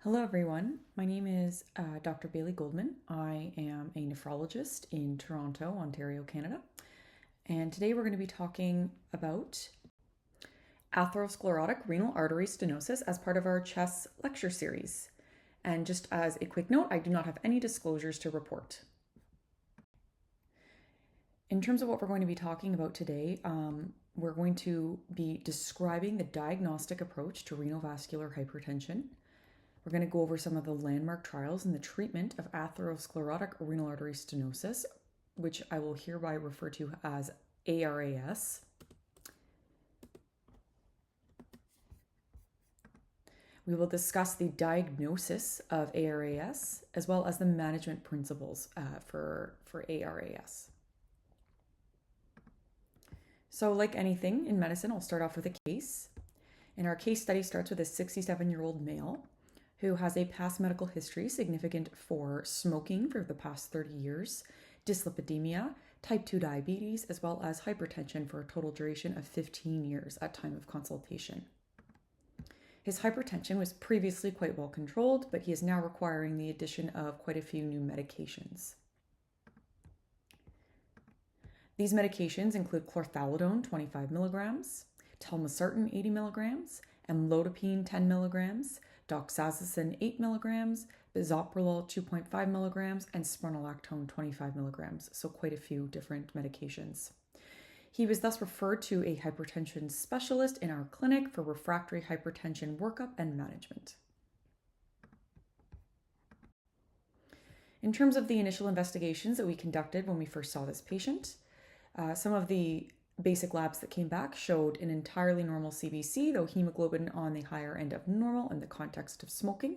Hello, everyone. My name is Dr. Bailey Goldman. I am a nephrologist in Toronto, Ontario, Canada. And today we're going to be talking about atherosclerotic renal artery stenosis as part of our CHESS lecture series. And just as a quick note, I do not have any disclosures to report. In terms of what we're going to be talking about today, we're going to be describing the diagnostic approach to renal vascular hypertension. We're going to go over some of the landmark trials in the treatment of atherosclerotic renal artery stenosis, which I will hereby refer to as ARAS. We will discuss the diagnosis of ARAS as well as the management principles for ARAS. So like anything in medicine, I'll start off with a case. And our case study starts with a 67-year-old male who has a past medical history significant for smoking for the past 30 years, dyslipidemia, type 2 diabetes, as well as hypertension for a total duration of 15 years at time of consultation. His hypertension was previously quite well controlled, but he is now requiring the addition of quite a few new medications. These medications include chlorthalidone 25 milligrams, telmisartan 80 milligrams, amlodipine 10 milligrams, doxazosin 8 milligrams, bisoprolol 2.5 milligrams, and spironolactone 25 milligrams, so quite a few different medications. He was thus referred to a hypertension specialist in our clinic for refractory hypertension workup and management. In terms of the initial investigations that we conducted when we first saw this patient, some of the basic labs that came back showed an entirely normal CBC, though hemoglobin on the higher end of normal in the context of smoking.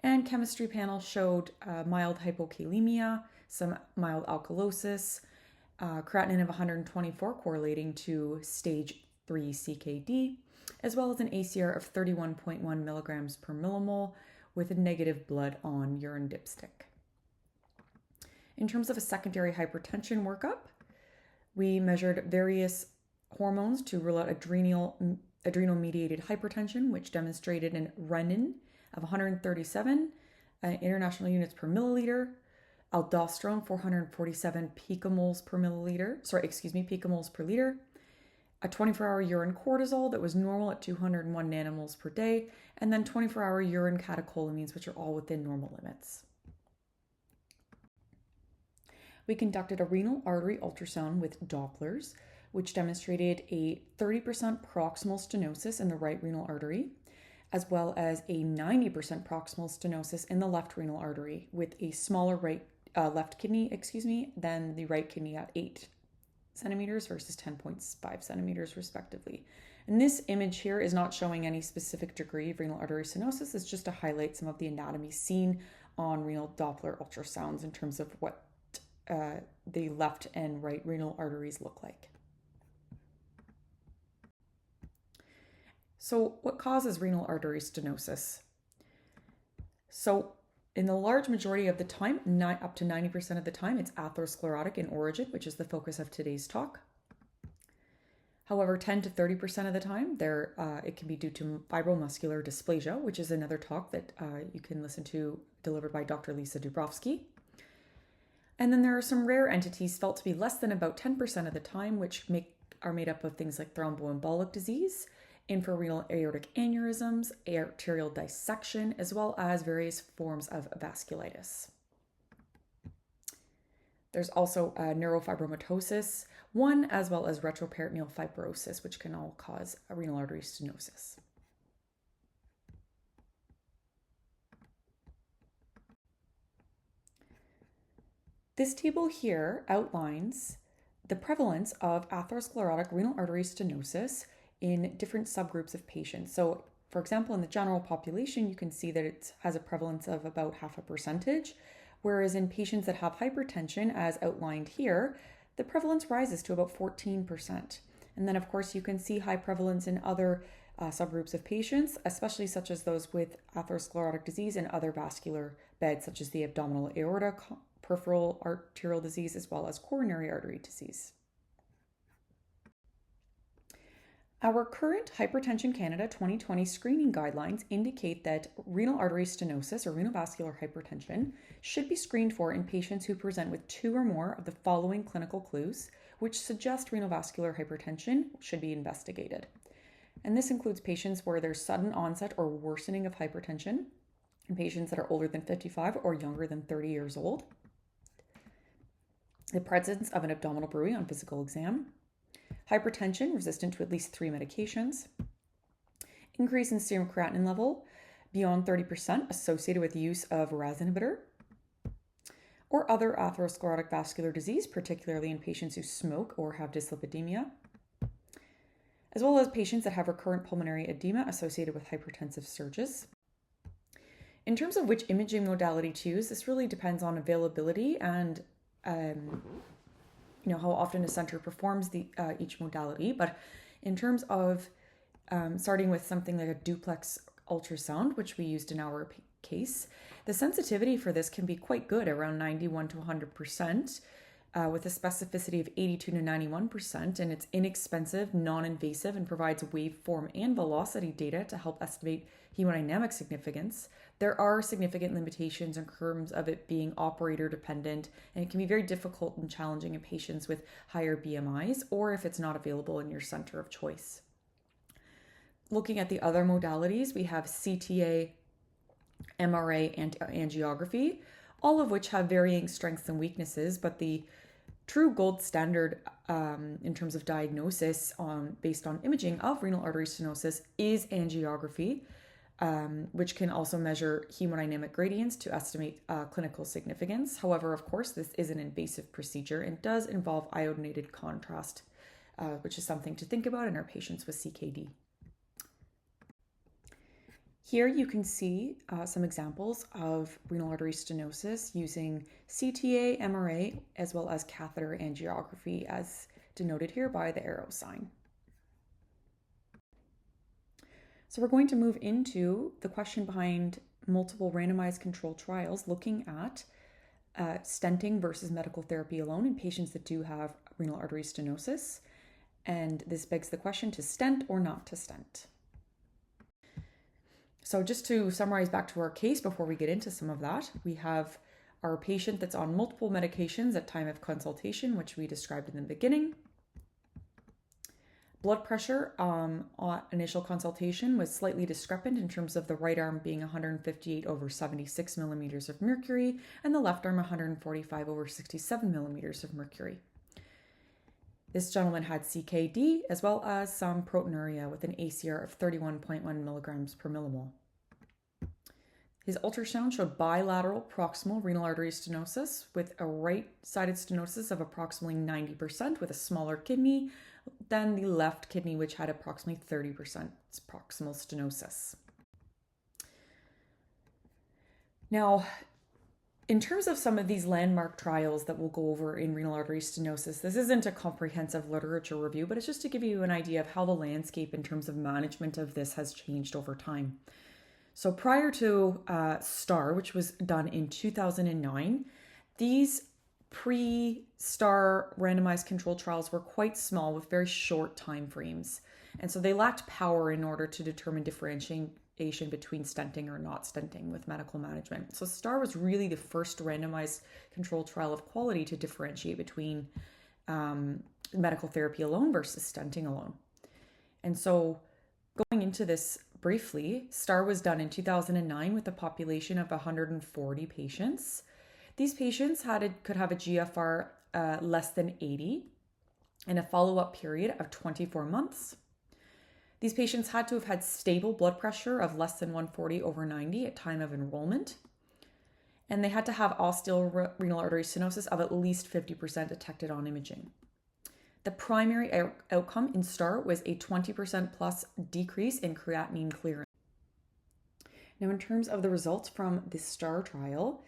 And chemistry panel showed mild hypokalemia, some mild alkalosis, creatinine of 124 correlating to stage 3 CKD, as well as an ACR of 31.1 milligrams per millimole with a negative blood on urine dipstick. In terms of a secondary hypertension workup, we measured various hormones to rule out adrenal-mediated hypertension, which demonstrated an renin of 137 international units per milliliter, aldosterone 447 picomoles per liter, a 24-hour urine cortisol that was normal at 201 nanomoles per day, and then 24-hour urine catecholamines, which are all within normal limits. We conducted a renal artery ultrasound with Dopplers, which demonstrated a 30% proximal stenosis in the right renal artery, as well as a 90% proximal stenosis in the left renal artery, with a smaller left kidney, than the right kidney at 8 centimeters versus 10.5 centimeters respectively. And this image here is not showing any specific degree of renal artery stenosis. It's just to highlight some of the anatomy seen on renal Doppler ultrasounds in terms of what the left and right renal arteries look like. So what causes renal artery stenosis? So in the large majority of the time, up to 90% of the time, it's atherosclerotic in origin, which is the focus of today's talk. However, 10 to 30% of the time, it can be due to fibromuscular dysplasia, which is another talk that you can listen to delivered by Dr. Lisa Dubrovsky. And then there are some rare entities felt to be less than about 10% of the time, which are made up of things like thromboembolic disease, infrarenal aortic aneurysms, arterial dissection, as well as various forms of vasculitis. There's also neurofibromatosis, as well as retroperitoneal fibrosis, which can all cause a renal artery stenosis. This table here outlines the prevalence of atherosclerotic renal artery stenosis in different subgroups of patients. So, for example, in the general population, you can see that it has a prevalence of about 0.5%, whereas in patients that have hypertension, as outlined here, the prevalence rises to about 14%. And then, of course, you can see high prevalence in other subgroups of patients, especially such as those with atherosclerotic disease and other vascular beds, such as the abdominal aorta, peripheral arterial disease, as well as coronary artery disease. Our current Hypertension Canada 2020 screening guidelines indicate that renal artery stenosis or renal vascular hypertension should be screened for in patients who present with 2 or more of the following clinical clues, which suggest renal vascular hypertension should be investigated. And this includes patients where there's sudden onset or worsening of hypertension, in patients that are older than 55 or younger than 30 years old, the presence of an abdominal bruit on physical exam, hypertension resistant to at least 3 medications, increase in serum creatinine level beyond 30% associated with use of RAS inhibitor, or other atherosclerotic vascular disease, particularly in patients who smoke or have dyslipidemia, as well as patients that have recurrent pulmonary edema associated with hypertensive surges. In terms of which imaging modality to use, this really depends on availability and how often a center performs each modality. But in terms of starting with something like a duplex ultrasound, which we used in our case, the sensitivity for this can be quite good, around 91 to 100%, with a specificity of 82 to 91%, and it's inexpensive, non-invasive, and provides waveform and velocity data to help estimate hemodynamic significance. There are significant limitations in terms of it being operator dependent, and it can be very difficult and challenging in patients with higher BMIs or if it's not available in your center of choice. Looking at the other modalities, we have CTA, MRA, and angiography, all of which have varying strengths and weaknesses, but the true gold standard in terms of diagnosis based on imaging of renal artery stenosis is angiography, which can also measure hemodynamic gradients to estimate clinical significance. However, of course, this is an invasive procedure and does involve iodinated contrast, which is something to think about in our patients with CKD. Here you can see some examples of renal artery stenosis using CTA, MRA, as well as catheter angiography, as denoted here by the arrow sign. So we're going to move into the question behind multiple randomized controlled trials looking at stenting versus medical therapy alone in patients that do have renal artery stenosis. And this begs the question, to stent or not to stent. So just to summarize back to our case before we get into some of that, we have our patient that's on multiple medications at time of consultation, which we described in the beginning. Blood pressure on initial consultation was slightly discrepant in terms of the right arm being 158 over 76 millimeters of mercury and the left arm 145 over 67 millimeters of mercury. This gentleman had CKD as well as some proteinuria with an ACR of 31.1 milligrams per millimole. His ultrasound showed bilateral proximal renal artery stenosis with a right-sided stenosis of approximately 90% with a smaller kidney than the left kidney, which had approximately 30% proximal stenosis. Now, in terms of some of these landmark trials that we'll go over in renal artery stenosis, this isn't a comprehensive literature review, but it's just to give you an idea of how the landscape in terms of management of this has changed over time. So prior to STAR, which was done in 2009, these pre-STAR randomized controlled trials were quite small with very short time frames. And so they lacked power in order to determine differentiation between stenting or not stenting with medical management. So STAR was really the first randomized controlled trial of quality to differentiate between medical therapy alone versus stenting alone. And so going into this briefly, STAR was done in 2009 with a population of 140 patients. These patients could have a GFR less than 80 and a follow-up period of 24 months. These patients had to have had stable blood pressure of less than 140 over 90 at time of enrollment. And they had to have ostial renal artery stenosis of at least 50% detected on imaging. The primary outcome in STAR was a 20% plus decrease in creatinine clearance. Now, in terms of the results from the STAR trial,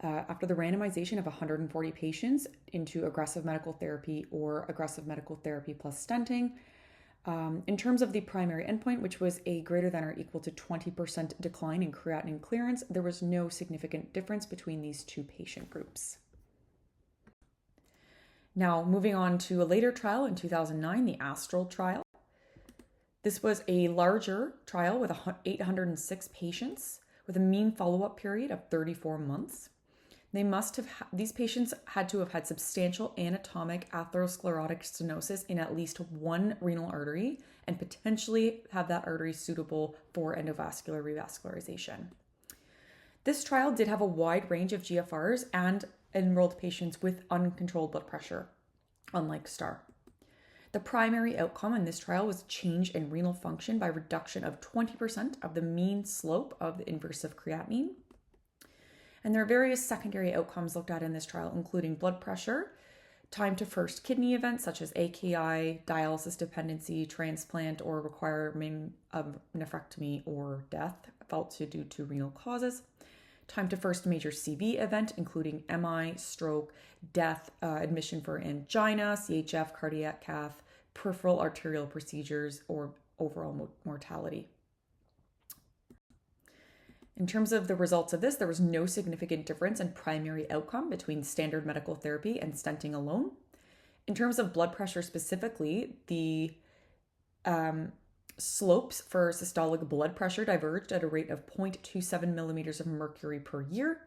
after the randomization of 140 patients into aggressive medical therapy or aggressive medical therapy plus stenting, in terms of the primary endpoint, which was a greater than or equal to 20% decline in creatinine clearance, there was no significant difference between these two patient groups. Now, moving on to a later trial in 2009, the Astral trial. This was a larger trial with 806 patients with a mean follow-up period of 34 months. These patients had to have had substantial anatomic atherosclerotic stenosis in at least one renal artery and potentially have that artery suitable for endovascular revascularization. This trial did have a wide range of GFRs and enrolled patients with uncontrolled blood pressure, unlike STAR. The primary outcome in this trial was change in renal function by reduction of 20% of the mean slope of the inverse of creatinine. And there are various secondary outcomes looked at in this trial, including blood pressure, time to first kidney event such as AKI, dialysis dependency, transplant, or requirement of nephrectomy or death felt due to renal causes, time to first major CV event, including MI, stroke, death, admission for angina, CHF, cardiac cath, peripheral arterial procedures, or overall mortality. In terms of the results of this, there was no significant difference in primary outcome between standard medical therapy and stenting alone. In terms of blood pressure specifically, the slopes for systolic blood pressure diverged at a rate of 0.27 millimeters of mercury per year,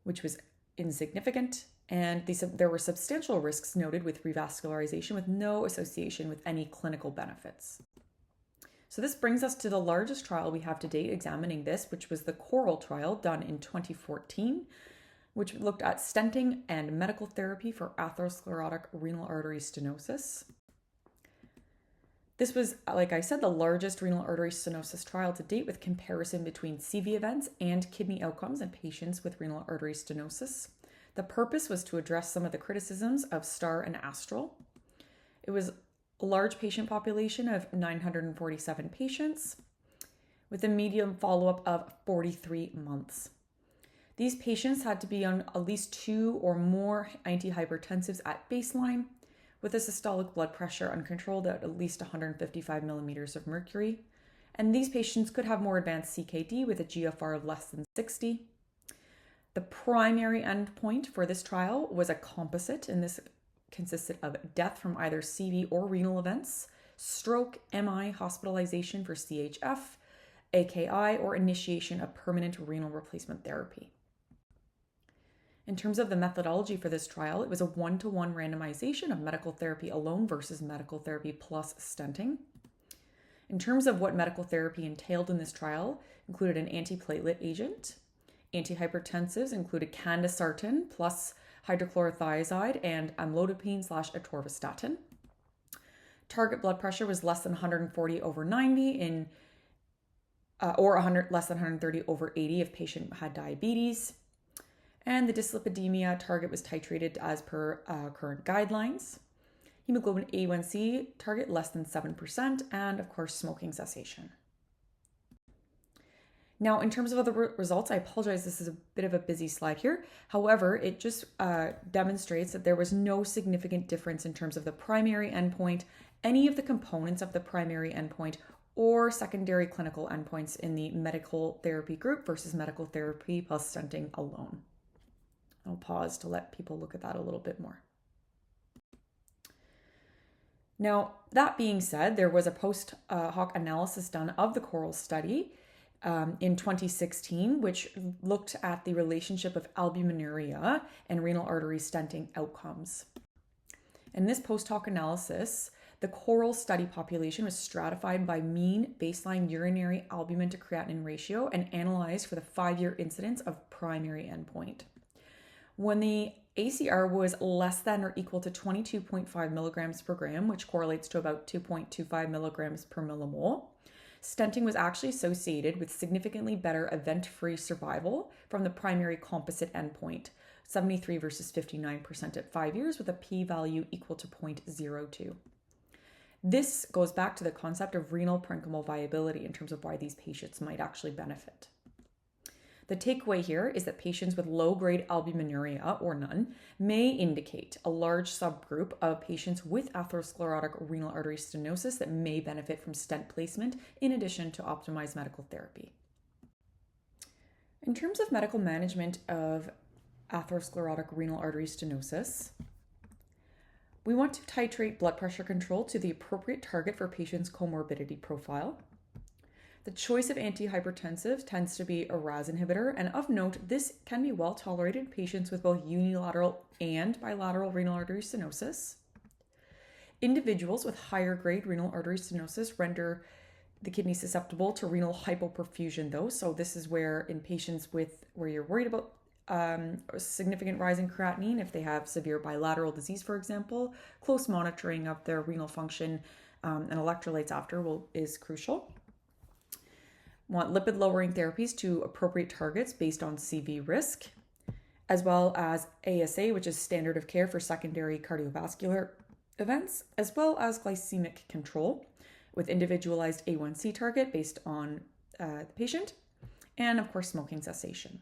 which was insignificant. And there were substantial risks noted with revascularization with no association with any clinical benefits. So this brings us to the largest trial we have to date examining this, which was the CORAL trial done in 2014, which looked at stenting and medical therapy for atherosclerotic renal artery stenosis. This was, like I said, the largest renal artery stenosis trial to date with comparison between CV events and kidney outcomes in patients with renal artery stenosis. The purpose was to address some of the criticisms of STAR and ASTRAL. It was a large patient population of 947 patients with a median follow-up of 43 months. These patients had to be on at least 2 or more antihypertensives at baseline with a systolic blood pressure uncontrolled at least 155 millimeters of mercury. And these patients could have more advanced CKD with a GFR of less than 60. The primary endpoint for this trial was a composite, and this consisted of death from either CV or renal events, stroke, MI, hospitalization for CHF, AKI, or initiation of permanent renal replacement therapy. In terms of the methodology for this trial, it was a 1-to-1 randomization of medical therapy alone versus medical therapy plus stenting. In terms of what medical therapy entailed in this trial, included an antiplatelet agent. Antihypertensives included candesartan plus hydrochlorothiazide and amlodipine/atorvastatin. Target blood pressure was less than 140 over 90 or less than 130 over 80 if patient had diabetes. And the dyslipidemia target was titrated as per current guidelines. Hemoglobin A1C target less than 7%, and of course smoking cessation. Now, in terms of other results, I apologize, this is a bit of a busy slide here. However, it just demonstrates that there was no significant difference in terms of the primary endpoint, any of the components of the primary endpoint, or secondary clinical endpoints in the medical therapy group versus medical therapy plus stenting alone. I'll pause to let people look at that a little bit more. Now, that being said, there was a post hoc analysis done of the CORAL study in 2016, which looked at the relationship of albuminuria and renal artery stenting outcomes. In this post hoc analysis, the CORAL study population was stratified by mean baseline urinary albumin to creatinine ratio and analyzed for the 5-year incidence of primary endpoint. When the ACR was less than or equal to 22.5 milligrams per gram, which correlates to about 2.25 milligrams per millimole, stenting was actually associated with significantly better event-free survival from the primary composite endpoint, 73 versus 59% at 5 years, with a p-value equal to 0.02. This goes back to the concept of renal parenchymal viability in terms of why these patients might actually benefit. The takeaway here is that patients with low-grade albuminuria, or none, may indicate a large subgroup of patients with atherosclerotic renal artery stenosis that may benefit from stent placement in addition to optimized medical therapy. In terms of medical management of atherosclerotic renal artery stenosis, We want to titrate blood pressure control to the appropriate target for patient's comorbidity profile. The choice of antihypertensives tends to be a RAS inhibitor, and of note, this can be well tolerated in patients with both unilateral and bilateral renal artery stenosis. Individuals with higher grade renal artery stenosis render the kidney susceptible to renal hypoperfusion though. So this is where in patients where you're worried about a significant rise in creatinine, if they have severe bilateral disease, for example, close monitoring of their renal function and electrolytes after is crucial. Want lipid lowering therapies to appropriate targets based on CV risk, as well as ASA, which is standard of care for secondary cardiovascular events, as well as glycemic control with individualized A1C target based on the patient, and of course, smoking cessation.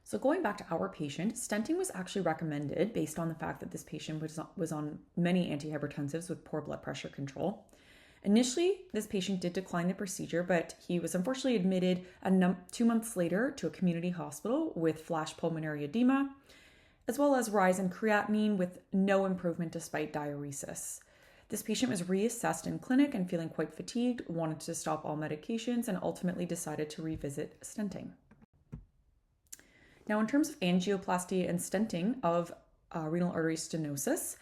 So going back to our patient, stenting was actually recommended based on the fact that this patient was on many antihypertensives with poor blood pressure control. Initially, this patient did decline the procedure, but he was unfortunately admitted 2 months later to a community hospital with flash pulmonary edema, as well as rise in creatinine with no improvement despite diuresis. This patient was reassessed in clinic and feeling quite fatigued, wanted to stop all medications, and ultimately decided to revisit stenting. Now, in terms of angioplasty and stenting of renal artery stenosis,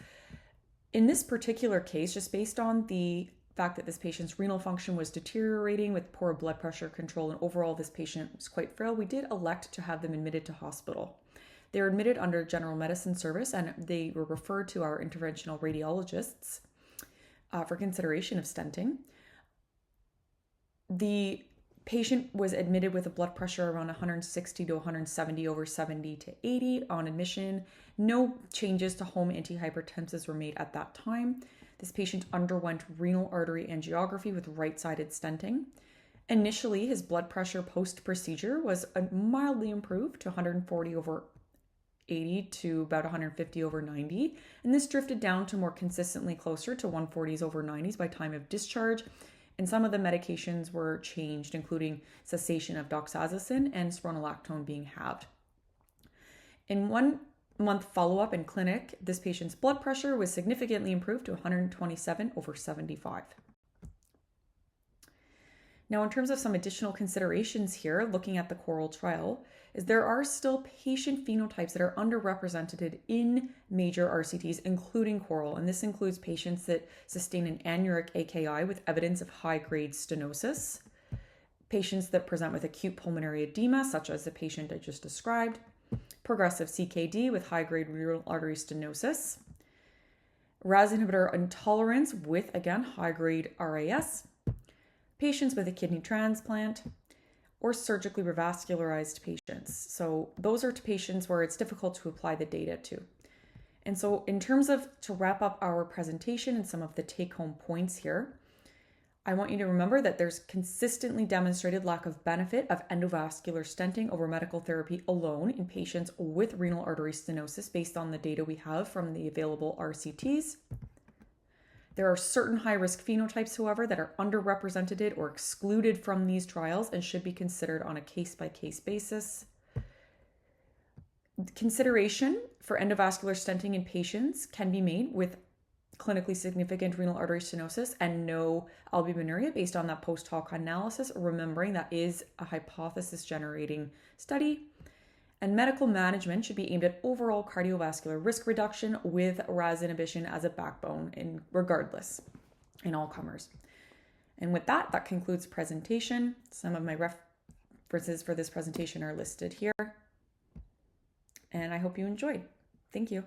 in this particular case, just based on the fact that this patient's renal function was deteriorating with poor blood pressure control and overall this patient was quite frail, we did elect to have them admitted to hospital. They were admitted under general medicine service and they were referred to our interventional radiologists for consideration of stenting. The patient was admitted with a blood pressure around 160 to 170 over 70 to 80 on admission. No changes to home antihypertensives were made at that time. This patient underwent renal artery angiography with right-sided stenting. Initially, his blood pressure post-procedure was mildly improved to 140 over 80 to about 150 over 90, and this drifted down to more consistently closer to 140s over 90s by time of discharge, and some of the medications were changed, including cessation of doxazosin and spironolactone being halved. In 1 month follow-up in clinic, this patient's blood pressure was significantly improved to 127 over 75. Now, in terms of some additional considerations here, looking at the CORAL trial, is there are still patient phenotypes that are underrepresented in major RCTs, including CORAL, and this includes patients that sustain an anuric AKI with evidence of high-grade stenosis, patients that present with acute pulmonary edema, such as the patient I just described, progressive CKD with high-grade renal artery stenosis, RAS inhibitor intolerance with, again, high-grade RAS, patients with a kidney transplant, or surgically revascularized patients. So those are patients where it's difficult to apply the data to. And so in terms of, to wrap up our presentation and some of the take-home points here, I want you to remember that there's consistently demonstrated lack of benefit of endovascular stenting over medical therapy alone in patients with renal artery stenosis based on the data we have from the available RCTs. There are certain high-risk phenotypes, however, that are underrepresented or excluded from these trials and should be considered on a case-by-case basis. Consideration for endovascular stenting in patients can be made with clinically significant renal artery stenosis and no albuminuria based on that post-hoc analysis, remembering that is a hypothesis-generating study. And medical management should be aimed at overall cardiovascular risk reduction with RAS inhibition as a backbone regardless in all comers. And with that, that concludes the presentation. Some of my references for this presentation are listed here. And I hope you enjoyed. Thank you.